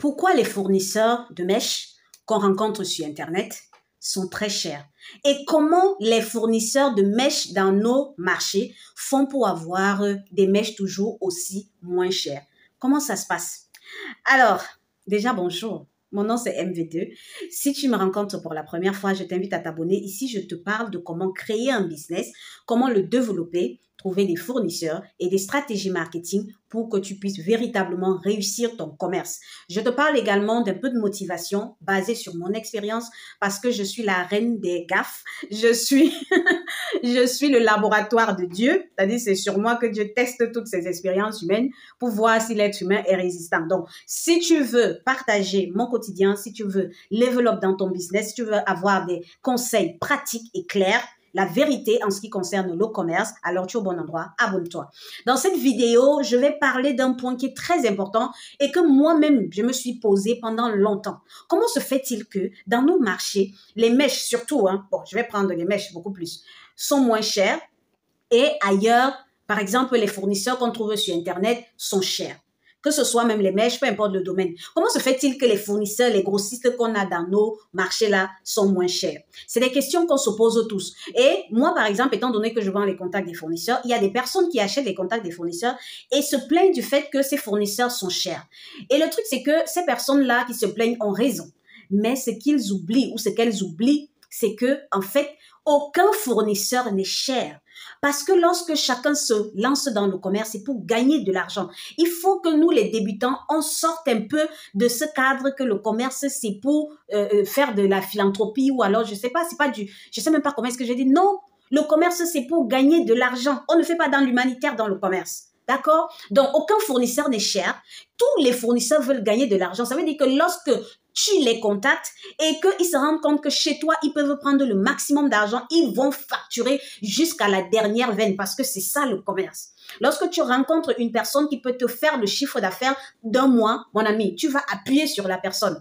Pourquoi les fournisseurs de mèches qu'on rencontre sur Internet sont très chers? Et comment les fournisseurs de mèches dans nos marchés font pour avoir des mèches toujours aussi moins chères? Comment ça se passe? Alors, déjà, bonjour. Mon nom, c'est MV2. Si tu me rencontres pour la première fois, je t'invite à t'abonner. Ici, je te parle de comment créer un business, comment le développer, trouver des fournisseurs et des stratégies marketing pour que tu puisses véritablement réussir ton commerce. Je te parle également d'un peu de motivation basée sur mon expérience parce que je suis la reine des gaffes. Je suis le laboratoire de Dieu. C'est-à-dire, c'est sur moi que Dieu teste toutes ces expériences humaines pour voir si l'être humain est résistant. Donc, si tu veux partager mon quotidien, si tu veux level up dans ton business, si tu veux avoir des conseils pratiques et clairs, la vérité en ce qui concerne le commerce, alors tu es au bon endroit, abonne-toi. Dans cette vidéo, je vais parler d'un point qui est très important et que moi-même, je me suis posé pendant longtemps. Comment se fait-il que dans nos marchés, les mèches surtout, bon, je vais prendre les mèches beaucoup plus, sont moins chères et ailleurs, par exemple, les fournisseurs qu'on trouve sur Internet sont chers. Que ce soit même les mèches, peu importe le domaine. Comment se fait-il que les fournisseurs, les grossistes qu'on a dans nos marchés-là sont moins chers? C'est des questions qu'on se pose tous. Et moi, par exemple, étant donné que je vends les contacts des fournisseurs, il y a des personnes qui achètent les contacts des fournisseurs et se plaignent du fait que ces fournisseurs sont chers. Et le truc, c'est que ces personnes-là qui se plaignent ont raison. Mais ce qu'ils oublient ou ce qu'elles oublient, c'est que, en fait, aucun fournisseur n'est cher. Parce que lorsque chacun se lance dans le commerce, c'est pour gagner de l'argent. Il faut que nous, les débutants, on sorte un peu de ce cadre que le commerce, c'est pour faire de la philanthropie ou alors, je sais pas, c'est pas je sais même pas comment est-ce que je dis. Non, le commerce, c'est pour gagner de l'argent. On ne fait pas dans l'humanitaire dans le commerce. D'accord? Donc, aucun fournisseur n'est cher. Tous les fournisseurs veulent gagner de l'argent. Ça veut dire que lorsque tu les contactes et qu'ils se rendent compte que chez toi, ils peuvent prendre le maximum d'argent, ils vont facturer jusqu'à la dernière veine parce que c'est ça le commerce. Lorsque tu rencontres une personne qui peut te faire le chiffre d'affaires d'un mois, mon ami, tu vas appuyer sur la personne.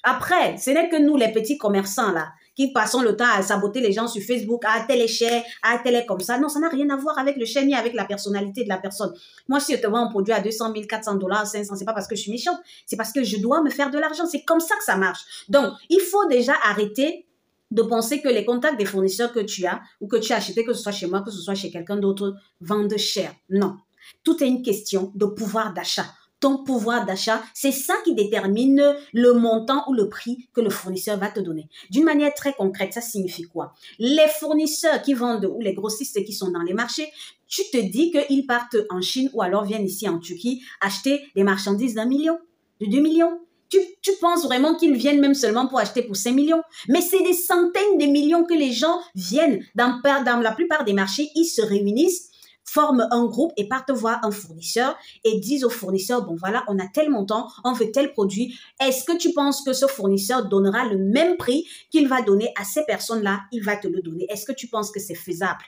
Après, ce n'est que nous, les petits commerçants, là, qui passons le temps à saboter les gens sur Facebook, ah, tel est cher, ah, tel est comme ça. Non, ça n'a rien à voir avec le cher ni avec la personnalité de la personne. Moi, si je te vends un produit à 200 000, 400 dollars, 500, c'est pas parce que je suis méchante, c'est parce que je dois me faire de l'argent. C'est comme ça que ça marche. Donc, il faut déjà arrêter de penser que les contacts des fournisseurs que tu as ou que tu as achetés, que ce soit chez moi, que ce soit chez quelqu'un d'autre, vendent cher. Non. Tout est une question de pouvoir d'achat. Ton pouvoir d'achat, c'est ça qui détermine le montant ou le prix que le fournisseur va te donner. D'une manière très concrète, ça signifie quoi? Les fournisseurs qui vendent ou les grossistes qui sont dans les marchés, tu te dis qu'ils partent en Chine ou alors viennent ici en Turquie acheter des marchandises d'1 million, de 2 millions. Tu penses vraiment qu'ils viennent même seulement pour acheter pour 5 millions? Mais c'est des centaines de millions que les gens viennent. Dans la plupart des marchés, ils se réunissent, forment un groupe et partent voir un fournisseur et disent au fournisseur, bon voilà, on a tel montant, on veut tel produit. Est-ce que tu penses que ce fournisseur donnera le même prix qu'il va donner à ces personnes-là? Il va te le donner. Est-ce que tu penses que c'est faisable?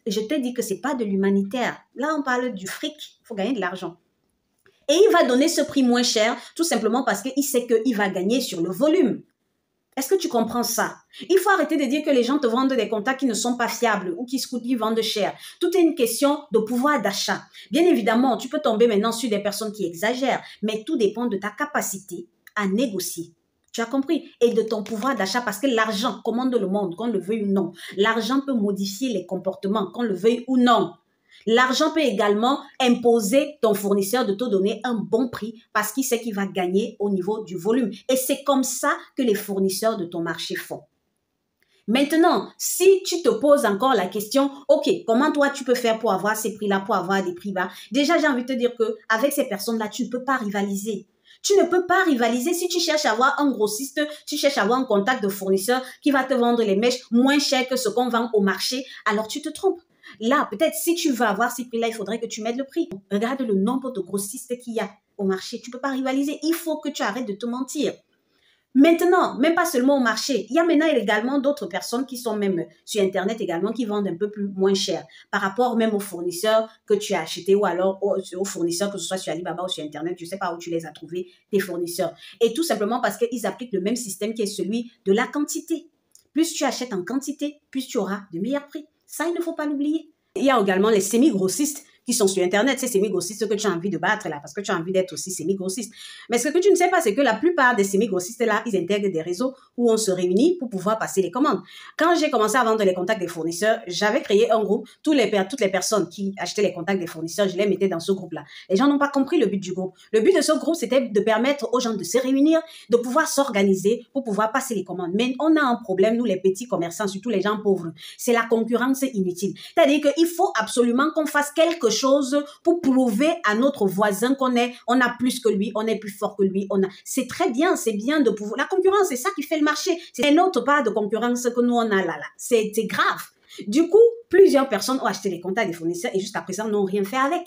Et je te dis que c'est pas de l'humanitaire. Là, on parle du fric. Il faut gagner de l'argent. Et il va donner ce prix moins cher tout simplement parce qu'il sait qu'il va gagner sur le volume. Est-ce que tu comprends ça? Il faut arrêter de dire que les gens te vendent des contacts qui ne sont pas fiables ou qui vendent cher. Tout est une question de pouvoir d'achat. Bien évidemment, tu peux tomber maintenant sur des personnes qui exagèrent, mais tout dépend de ta capacité à négocier. Tu as compris? Et de ton pouvoir d'achat parce que l'argent commande le monde, qu'on le veuille ou non. L'argent peut modifier les comportements, qu'on le veuille ou non. L'argent peut également imposer ton fournisseur de te donner un bon prix parce qu'il sait qu'il va gagner au niveau du volume. Et c'est comme ça que les fournisseurs de ton marché font. Maintenant, si tu te poses encore la question, ok, comment toi tu peux faire pour avoir ces prix-là, pour avoir des prix bas? Déjà, j'ai envie de te dire qu'avec ces personnes-là, tu ne peux pas rivaliser. Tu ne peux pas rivaliser si tu cherches à avoir un grossiste, tu cherches à avoir un contact de fournisseur qui va te vendre les mèches moins cher que ce qu'on vend au marché, alors tu te trompes. Là, peut-être si tu veux avoir ces prix-là, il faudrait que tu mettes le prix. Regarde le nombre de grossistes qu'il y a au marché. Tu ne peux pas rivaliser. Il faut que tu arrêtes de te mentir. Maintenant, même pas seulement au marché, il y a maintenant également d'autres personnes qui sont même sur Internet également qui vendent un peu moins cher par rapport même aux fournisseurs que tu as achetés ou alors aux fournisseurs que ce soit sur Alibaba ou sur Internet, je ne sais pas où tu les as trouvés, tes fournisseurs. Et tout simplement parce qu'ils appliquent le même système qui est celui de la quantité. Plus tu achètes en quantité, plus tu auras de meilleurs prix. Ça, il ne faut pas l'oublier. Il y a également les semi-grossistes qui sont sur Internet, ces semi-grossistes que tu as envie de battre là, parce que tu as envie d'être aussi semi-grossiste. Mais ce que tu ne sais pas, c'est que la plupart des semi-grossistes là, ils intègrent des réseaux où on se réunit pour pouvoir passer les commandes. Quand j'ai commencé à vendre les contacts des fournisseurs, j'avais créé un groupe. Toutes les personnes qui achetaient les contacts des fournisseurs, je les mettais dans ce groupe-là. Les gens n'ont pas compris le but du groupe. Le but de ce groupe, c'était de permettre aux gens de se réunir, de pouvoir s'organiser pour pouvoir passer les commandes. Mais on a un problème, nous les petits commerçants, surtout les gens pauvres. C'est la concurrence inutile. C'est-à-dire qu'il faut absolument qu'on fasse quelque chose pour prouver à notre voisin on a plus que lui, on est plus fort que lui. C'est très bien, c'est bien de pouvoir. La concurrence, c'est ça qui fait le marché. C'est une autre part de concurrence que nous on a là. C'est grave. Du coup, plusieurs personnes ont acheté les contacts des fournisseurs et jusqu'à présent n'ont rien fait avec.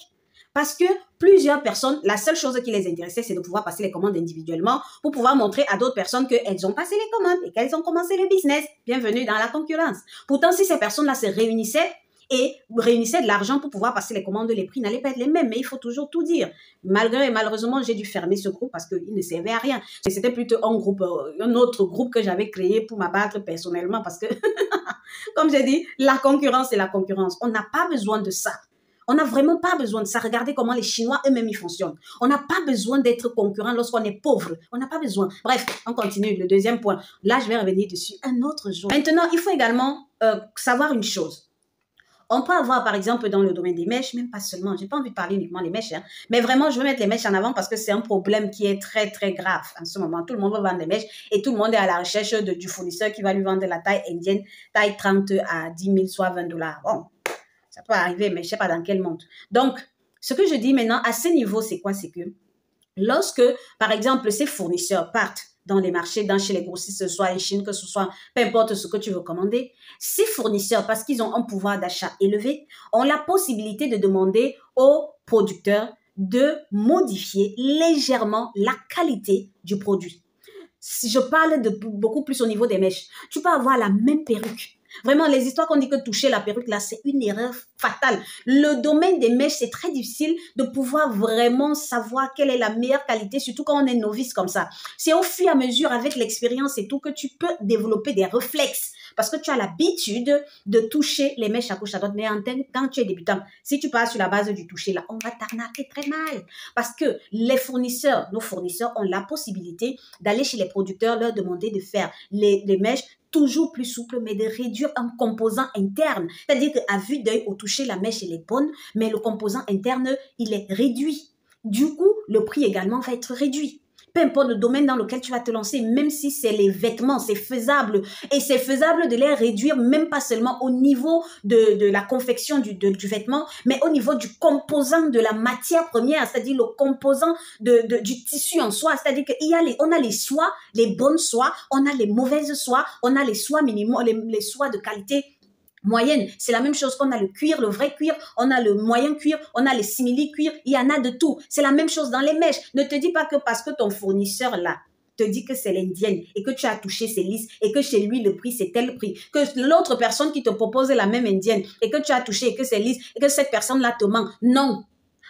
Parce que plusieurs personnes, la seule chose qui les intéressait, c'est de pouvoir passer les commandes individuellement pour pouvoir montrer à d'autres personnes qu'elles ont passé les commandes et qu'elles ont commencé le business. Bienvenue dans la concurrence. Pourtant, si ces personnes-là se réunissaient et réunissaient de l'argent pour pouvoir passer les commandes, les prix n'allaient pas être les mêmes, mais il faut toujours tout dire. Malheureusement, j'ai dû fermer ce groupe parce qu'il ne servait à rien. C'était plutôt un autre groupe que j'avais créé pour m'abattre personnellement parce que, comme j'ai dit, la concurrence, c'est la concurrence. On n'a pas besoin de ça. On n'a vraiment pas besoin de ça. Regardez comment les Chinois eux-mêmes ils fonctionnent. On n'a pas besoin d'être concurrent lorsqu'on est pauvre. On n'a pas besoin. Bref, on continue. Le deuxième point. Là, je vais revenir dessus un autre jour. Maintenant, il faut également savoir une chose. On peut avoir, par exemple, dans le domaine des mèches, même pas seulement, j'ai pas envie de parler uniquement des mèches, hein, mais vraiment, je veux mettre les mèches en avant parce que c'est un problème qui est très, très grave en ce moment. Tout le monde veut vendre des mèches et tout le monde est à la recherche du fournisseur qui va lui vendre la taille indienne, taille 30 à 10 000, soit $20. Bon, ça peut arriver, mais je sais pas dans quel monde. Donc, ce que je dis maintenant, à ce niveau, c'est quoi? C'est que lorsque, par exemple, ces fournisseurs partent dans les marchés, chez les grossistes, que ce soit en Chine, que ce soit, peu importe ce que tu veux commander, ces fournisseurs, parce qu'ils ont un pouvoir d'achat élevé, ont la possibilité de demander aux producteurs de modifier légèrement la qualité du produit. Si je parle de beaucoup plus au niveau des mèches, tu peux avoir la même perruque. Vraiment, les histoires qu'on dit que toucher la perruque, là, c'est une erreur fatale. Le domaine des mèches, c'est très difficile de pouvoir vraiment savoir quelle est la meilleure qualité, surtout quand on est novice comme ça. C'est au fur et à mesure, avec l'expérience et tout, que tu peux développer des réflexes. Parce que tu as l'habitude de toucher les mèches à gauche à droite. Mais quand tu es débutant, si tu pars sur la base du toucher, là, on va t'arnaquer très mal. Parce que les fournisseurs, nos fournisseurs ont la possibilité d'aller chez les producteurs, leur demander de faire les mèches toujours plus souple, mais de réduire un composant interne. C'est-à-dire qu'à vue d'œil, au toucher, la mèche, elle est bonne, mais le composant interne, il est réduit. Du coup, le prix également va être réduit. Peu importe le domaine dans lequel tu vas te lancer, même si c'est les vêtements, c'est faisable. Et c'est faisable de les réduire, même pas seulement au niveau de la confection du vêtement, mais au niveau du composant de la matière première, c'est-à-dire le composant du tissu en soie. C'est-à-dire qu'on a les soies, les bonnes soies, on a les mauvaises soies, on a les soies minimum, les soies de qualité moyenne. C'est la même chose qu'on a le cuir, le vrai cuir, on a le moyen cuir, on a les simili-cuir, il y en a de tout. C'est la même chose dans les mèches. Ne te dis pas que parce que ton fournisseur là te dit que c'est l'indienne et que tu as touché ses lisses et que chez lui le prix c'est tel prix, que l'autre personne qui te propose la même indienne et que tu as touché et que c'est lisse et que cette personne là te ment. Non.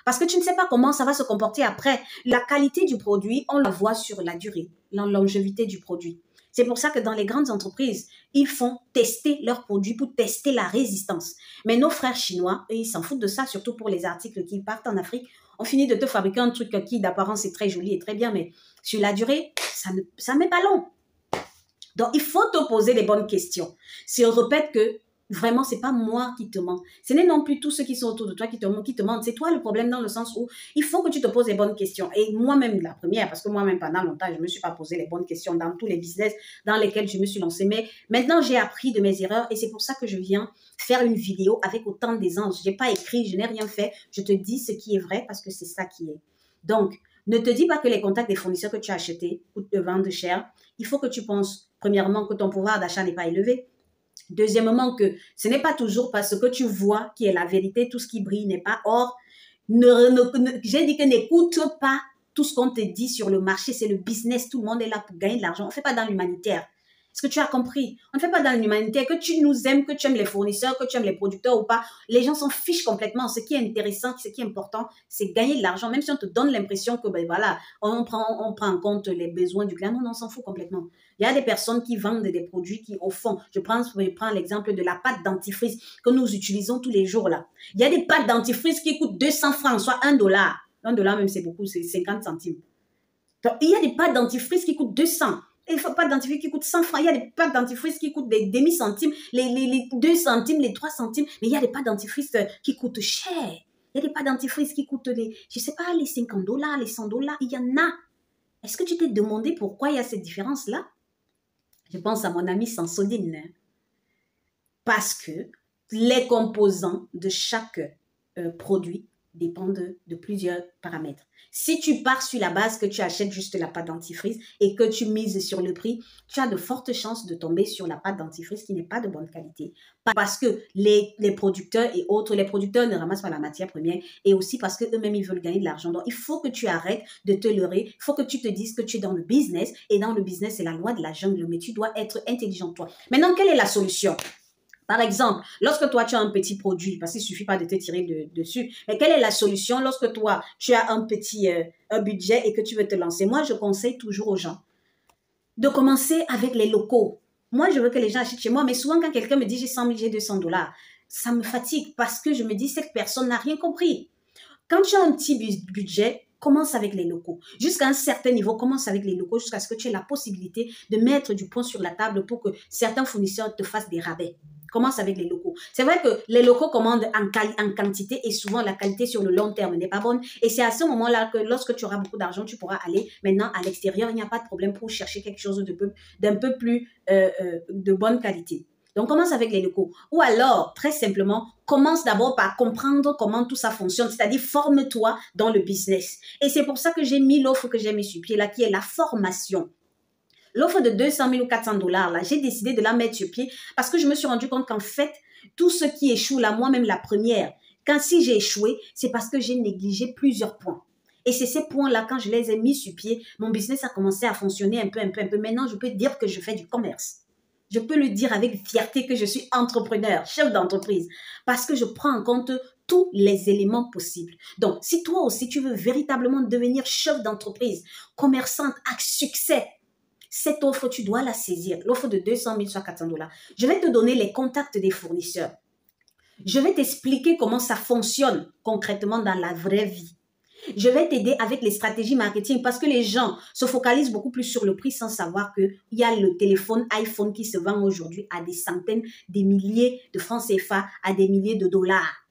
Parce que tu ne sais pas comment ça va se comporter après. La qualité du produit, on la voit sur la durée, la longévité du produit. C'est pour ça que dans les grandes entreprises, ils font tester leurs produits pour tester la résistance. Mais nos frères chinois, eux, ils s'en foutent de ça, surtout pour les articles qui partent en Afrique. On finit de te fabriquer un truc qui, d'apparence, est très joli et très bien, mais sur la durée, ça ne met pas long. Donc, il faut te poser les bonnes questions. Si on répète que vraiment, c'est pas moi qui te mens. Ce n'est non plus tous ceux qui sont autour de toi qui te mentent. C'est toi le problème dans le sens où il faut que tu te poses les bonnes questions. Et moi-même, la première, parce que moi-même, pendant longtemps, je ne me suis pas posé les bonnes questions dans tous les business dans lesquels je me suis lancée. Mais maintenant, j'ai appris de mes erreurs et c'est pour ça que je viens faire une vidéo avec autant d'aisance. Je n'ai pas écrit, je n'ai rien fait. Je te dis ce qui est vrai parce que c'est ça qui est. Donc, ne te dis pas que les contacts des fournisseurs que tu as achetés ou te vendent cher. Il faut que tu penses, premièrement, que ton pouvoir d'achat n'est pas élevé. Deuxièmement, que ce n'est pas toujours parce que tu vois qui est la vérité, tout ce qui brille n'est pas or. J'ai dit que n'écoute pas tout ce qu'on te dit sur le marché, c'est le business, tout le monde est là pour gagner de l'argent. On ne fait pas dans l'humanitaire. Est-ce que tu as compris? On ne fait pas dans l'humanité. Que tu nous aimes, que tu aimes les fournisseurs, que tu aimes les producteurs ou pas, les gens s'en fichent complètement. Ce qui est intéressant, ce qui est important, c'est gagner de l'argent. Même si on te donne l'impression que, ben voilà, on prend en compte les besoins du client. Non, on s'en fout complètement. Il y a des personnes qui vendent des produits qui, au fond, je prends l'exemple de la pâte dentifrice que nous utilisons tous les jours là. Il y a des pâtes dentifrice qui coûtent 200 francs, soit $1. $1 même, c'est beaucoup, c'est 50 centimes. Donc, il y a des pâtes dentifrice qui coûtent 200. Il ne faut pas de dentifrice qui coûte 100 francs. Il y a des pâtes dentifrice qui coûtent des demi-centimes, les 2 centimes, les 3 centimes. Mais il y a des pâtes dentifrice qui coûtent cher. Il y a des pâtes dentifrice qui coûtent je ne sais pas, les $50, les $100. Il y en a. Est-ce que tu t'es demandé pourquoi il y a cette différence-là? Je pense à mon amie Sansodine. Parce que les composants de chaque produit dépendent de plusieurs paramètres. Si tu pars sur la base que tu achètes juste la pâte dentifrice et que tu mises sur le prix, tu as de fortes chances de tomber sur la pâte dentifrice qui n'est pas de bonne qualité. Parce que les producteurs et autres, les producteurs ne ramassent pas la matière première et aussi parce qu'eux-mêmes, ils veulent gagner de l'argent. Donc, il faut que tu arrêtes de te leurrer. Il faut que tu te dises que tu es dans le business et dans le business, c'est la loi de la jungle, mais tu dois être intelligent toi. Maintenant, quelle est la solution? Par exemple, lorsque toi, tu as un petit produit, parce qu'il ne suffit pas de te tirer dessus, mais quelle est la solution lorsque toi, tu as un petit budget et que tu veux te lancer? Moi, je conseille toujours aux gens de commencer avec les locaux. Moi, je veux que les gens achètent chez moi, mais souvent, quand quelqu'un me dit « j'ai 100 000, j'ai $200 », ça me fatigue parce que je me dis « cette personne n'a rien compris ». Quand tu as un petit budget, commence avec les locaux. Jusqu'à un certain niveau, commence avec les locaux jusqu'à ce que tu aies la possibilité de mettre du poing sur la table pour que certains fournisseurs te fassent des rabais. Commence avec les locaux. C'est vrai que les locaux commandent en quantité et souvent la qualité sur le long terme n'est pas bonne. Et c'est à ce moment-là que lorsque tu auras beaucoup d'argent, tu pourras aller maintenant à l'extérieur. Il n'y a pas de problème pour chercher quelque chose d'un peu plus de bonne qualité. Donc, commence avec les locaux. Ou alors, très simplement, commence d'abord par comprendre comment tout ça fonctionne, c'est-à-dire forme-toi dans le business. Et c'est pour ça que j'ai mis l'offre que j'ai mis sur pied là, qui est la formation. L'offre de 200 000 ou 400 $, là, j'ai décidé de la mettre sur pied parce que je me suis rendu compte qu'en fait, tout ce qui échoue là, moi-même la première, si j'ai échoué, c'est parce que j'ai négligé plusieurs points. Et c'est ces points-là, quand je les ai mis sur pied, mon business a commencé à fonctionner un peu. Maintenant, je peux dire que je fais du commerce. Je peux le dire avec fierté que je suis entrepreneur, chef d'entreprise, parce que je prends en compte tous les éléments possibles. Donc, si toi aussi, tu veux véritablement devenir chef d'entreprise, commerçante à succès, cette offre, tu dois la saisir. L'offre de 200 000 soit 400 $. Je vais te donner les contacts des fournisseurs. Je vais t'expliquer comment ça fonctionne concrètement dans la vraie vie. Je vais t'aider avec les stratégies marketing parce que les gens se focalisent beaucoup plus sur le prix sans savoir qu'il y a le téléphone iPhone qui se vend aujourd'hui à des centaines, des milliers de francs CFA, à des milliers de dollars.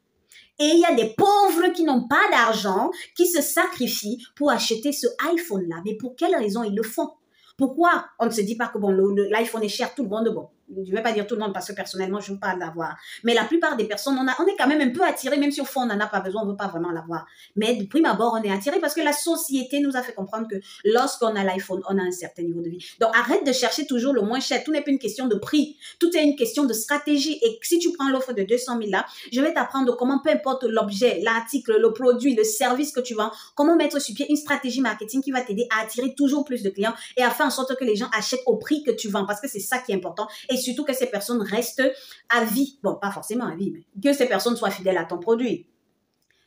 Et il y a des pauvres qui n'ont pas d'argent, qui se sacrifient pour acheter ce iPhone-là. Mais pour quelle raison ils le font? Pourquoi on ne se dit pas que bon, l'iPhone est cher, tout le monde, bon, je ne vais pas dire tout le monde parce que personnellement, je ne veux pas l'avoir. Mais la plupart des personnes, on est quand même un peu attiré, même si au fond, on n'en a pas besoin, on ne veut pas vraiment l'avoir. Mais de prime abord, on est attiré parce que la société nous a fait comprendre que lorsqu'on a l'iPhone, on a un certain niveau de vie. Donc, arrête de chercher toujours le moins cher. Tout n'est pas une question de prix. Tout est une question de stratégie. Et si tu prends l'offre de 200 000 là, je vais t'apprendre comment, peu importe l'objet, l'article, le produit, le service que tu vends, comment mettre sur pied une stratégie marketing qui va t'aider à attirer toujours plus de clients et à faire en sorte que les gens achètent au prix que tu vends parce que c'est ça qui est important. Et surtout que ces personnes restent à vie. Bon, pas forcément à vie, mais que ces personnes soient fidèles à ton produit.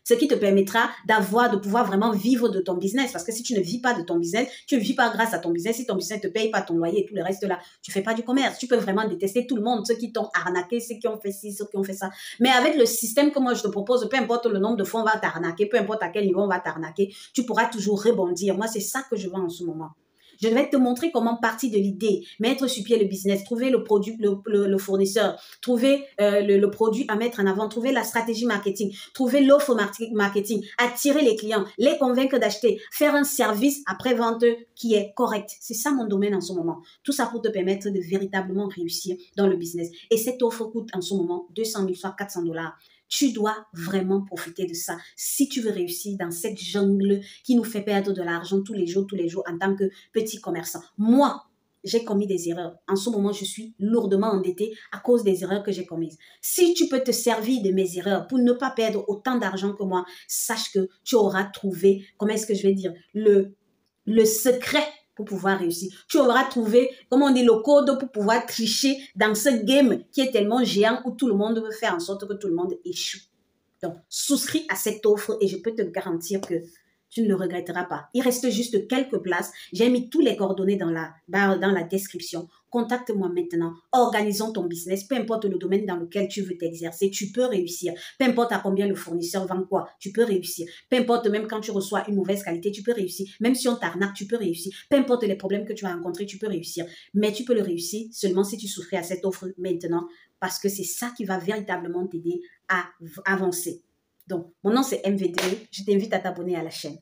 Ce qui te permettra de pouvoir vraiment vivre de ton business. Parce que si tu ne vis pas de ton business, tu ne vis pas grâce à ton business. Si ton business ne te paye pas ton loyer et tout le reste là, tu ne fais pas du commerce. Tu peux vraiment détester tout le monde, ceux qui t'ont arnaqué, ceux qui ont fait ci, ceux qui ont fait ça. Mais avec le système que moi je te propose, peu importe le nombre de fois on va t'arnaquer, peu importe à quel niveau on va t'arnaquer, tu pourras toujours rebondir. Moi, c'est ça que je vends en ce moment. Je vais te montrer comment partir de l'idée, mettre sur pied le business, trouver le produit, le fournisseur, trouver le produit à mettre en avant, trouver la stratégie marketing, trouver l'offre marketing, attirer les clients, les convaincre d'acheter, faire un service après-vente qui est correct. C'est ça mon domaine en ce moment. Tout ça pour te permettre de véritablement réussir dans le business. Et cette offre coûte en ce moment 200 000 soit 400 $. Tu dois vraiment profiter de ça si tu veux réussir dans cette jungle qui nous fait perdre de l'argent tous les jours en tant que petit commerçant. Moi, j'ai commis des erreurs. En ce moment, je suis lourdement endettée à cause des erreurs que j'ai commises. Si tu peux te servir de mes erreurs pour ne pas perdre autant d'argent que moi, sache que tu auras trouvé, comment est-ce que je vais dire, le secret pour pouvoir réussir. Tu auras trouvé, comme on dit, le code pour pouvoir tricher dans ce game qui est tellement géant où tout le monde veut faire en sorte que tout le monde échoue. Donc, souscris à cette offre et je peux te garantir que tu ne le regretteras pas. Il reste juste quelques places. J'ai mis tous les coordonnées dans la barre, dans la description. Contacte-moi maintenant. Organisons ton business. Peu importe le domaine dans lequel tu veux t'exercer, tu peux réussir. Peu importe à combien le fournisseur vend quoi, tu peux réussir. Peu importe même quand tu reçois une mauvaise qualité, tu peux réussir. Même si on t'arnaque, tu peux réussir. Peu importe les problèmes que tu vas rencontrer, tu peux réussir. Mais tu peux le réussir seulement si tu souscris à cette offre maintenant parce que c'est ça qui va véritablement t'aider à avancer. Donc, mon nom c'est MVD. Je t'invite à t'abonner à la chaîne.